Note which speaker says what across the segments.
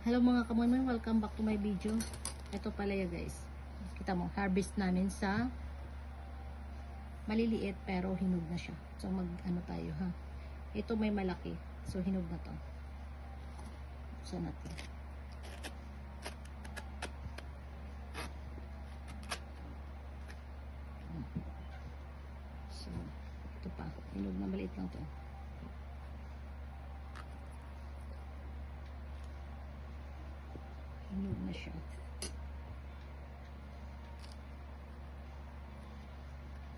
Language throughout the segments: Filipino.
Speaker 1: Hello mga kamonman, welcome back to my video. Ito pala ya guys. Kita mo, harvest namin sa maliliit pero hinog na siya. So mag ano tayo ha. Ito may malaki. So hinog na to. So natin. So ito pa, hinog na maliit lang to. Hinog na siya.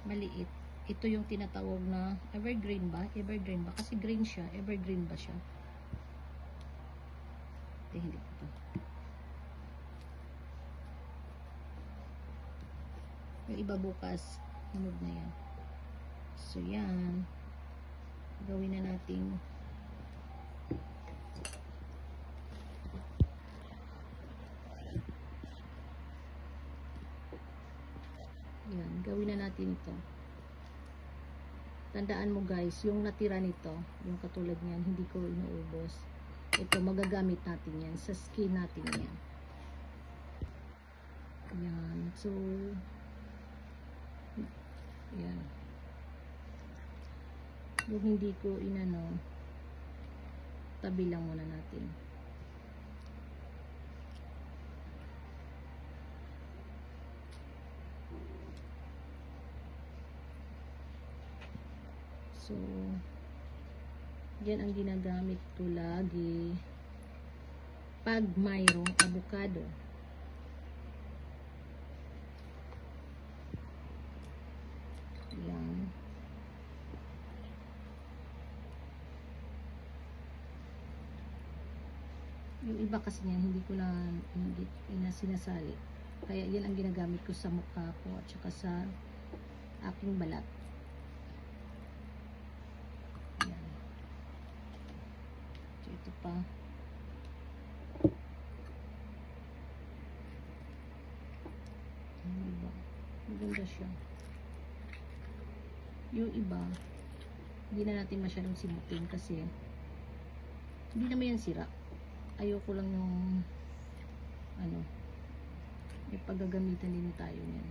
Speaker 1: Maliit. Ito yung tinatawag na evergreen ba? Evergreen ba? Kasi green siya. Evergreen ba siya? Hindi ko to. Yung iba bukas, hinog na yan. So yan. Gawin na natin yan, gawin na natin ito. Tandaan mo guys, yung natira nito, yung katulad niyan, hindi ko inuubos. Ito, magagamit natin yan. Sa skin natin yan. Yan. So, yan. Kung hindi ko inano, tabi lang muna natin. So, yan ang ginagamit ko lagi pag mayroong avocado. Yan. Yung iba kasi niyan, hindi ko na sinasali. Kaya yan ang ginagamit ko sa mukha ko at saka sa aking balat. Ito pa. Diba? Maganda siya. Yung iba, hindi na natin masyadong simutin kasi hindi naman yan sira. Ayoko lang yung ano, may paggagamitan din tayo niyan.